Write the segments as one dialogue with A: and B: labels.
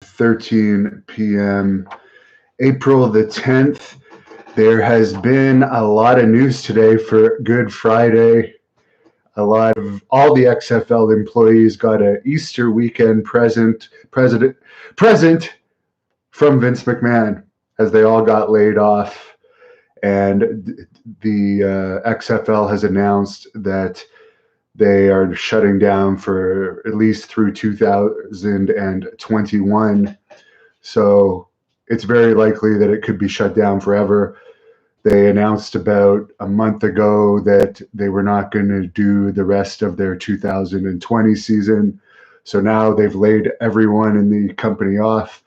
A: 5:13 p.m. April the 10th. There has been a lot of news today for Good Friday. A lot of all the XFL employees got an Easter weekend present from Vince McMahon as they all got laid off, and the XFL has announced that they are shutting down for at least through 2021. So it's very likely that it could be shut down forever. They announced about a month ago that they were not going to do the rest of their 2020 season. So now they've laid everyone in the company off.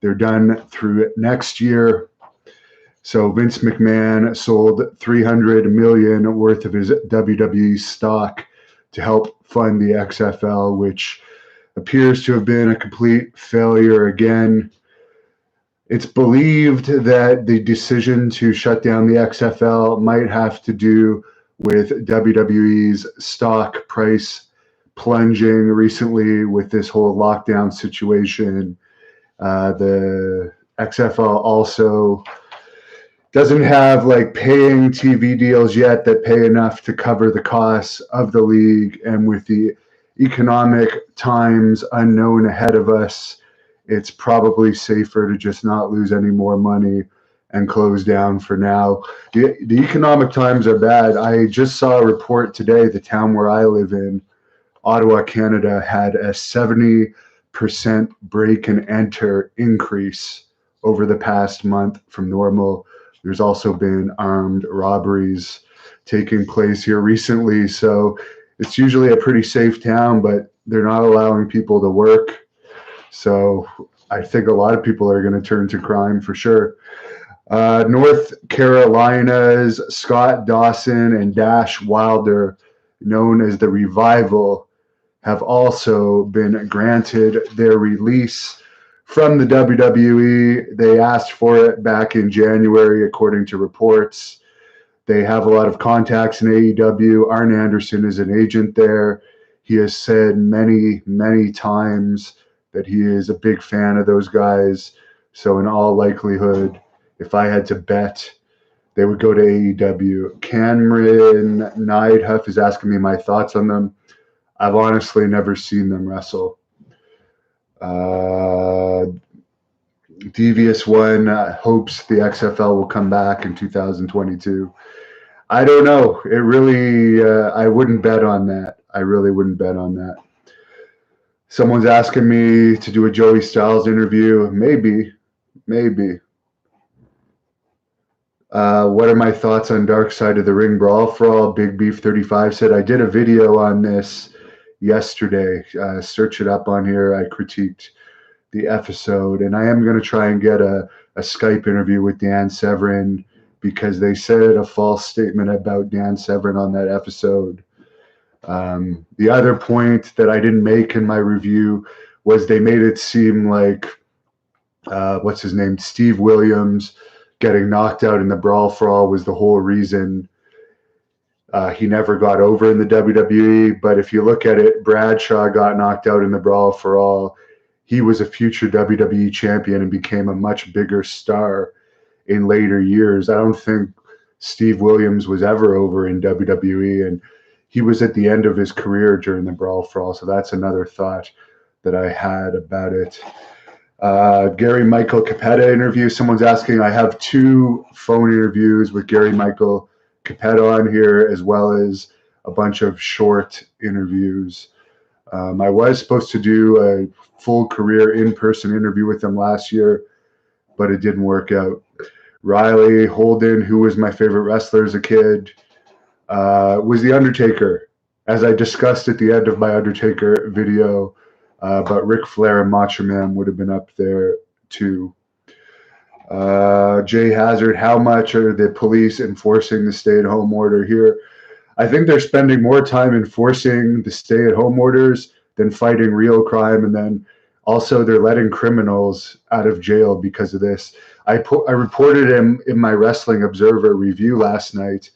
A: They're done through next year. So Vince McMahon sold $300 million worth of his WWE stock to help fund the XFL, which appears to have been a complete failure again. It's believed that the decision to shut down the XFL might have to do with WWE's stock price plunging recently with this whole lockdown situation. The XFL also doesn't have paying TV deals yet that pay enough to cover the costs of the league. And with the economic times unknown ahead of us, it's probably safer to just not lose any more money and close down for now. The economic times are bad. I just saw a report today, the town where I live in, Ottawa, Canada, had a 70% break and enter increase over the past month from normal. There's also been armed robberies taking place here recently. So it's usually a pretty safe town, but they're not allowing people to work. So I think a lot of people are going to turn to crime for sure. North Carolina's Scott Dawson and Dash Wilder, known as the Revival, have also been granted their release from the WWE. They asked for it back in January, according to reports. They have a lot of contacts in AEW. Arn Anderson is an agent there. He has said many, many times that he is a big fan of those guys. So in all likelihood, if I had to bet, they would go to AEW. Cameron Neidhuff is asking me my thoughts on them. I've honestly never seen them wrestle. Devious One hopes the XFL will come back in 2022. I don't know. It really, I wouldn't bet on that. I really wouldn't bet on that. Someone's asking me to do a Joey Styles interview. Maybe. What are my thoughts on Dark Side of the Ring Brawl for All? Big Beef 35 said, I did a video on this yesterday. Search it up on here. I critiqued the episode, and I am going to try and get a Skype interview with Dan Severn because they said a false statement about Dan Severn on that episode. The other point that I didn't make in my review was they made it seem like what's his name, Steve Williams, getting knocked out in the Brawl for All was the whole reason he never got over in the WWE. But if you look at it, Bradshaw got knocked out in the Brawl for All. He was a future WWE champion and became a much bigger star in later years. I don't think Steve Williams was ever over in WWE, and he was at the end of his career during the Brawl for All. So that's another thought that I had about it. Gary Michael Capetta interview. Someone's asking, I have 2 phone interviews with Gary Michael Capetta on here, as well as a bunch of short interviews. I was supposed to do a full career in-person interview with him last year, but it didn't work out. Riley Holden, who was my favorite wrestler as a kid, was The Undertaker, as I discussed at the end of my Undertaker video. But Ric Flair and Macho Man would have been up there too. Jay Hazard, how much are the police enforcing the stay-at-home order here? I think they're spending more time enforcing the stay-at-home orders than fighting real crime, and then also they're letting criminals out of jail because of this. I reported in my Wrestling Observer review last night,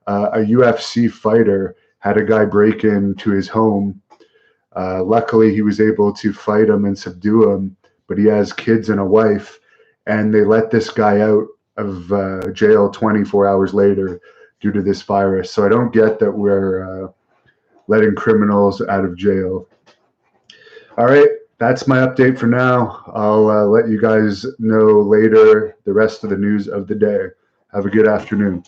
A: a UFC fighter had a guy break into his home. Luckily, he was able to fight him and subdue him, but he has kids and a wife, and they let this guy out of jail 24 hours later due to this virus. So I don't get that we're letting criminals out of jail. All right, that's my update for now. I'll let you guys know later the rest of the news of the day. Have a good afternoon.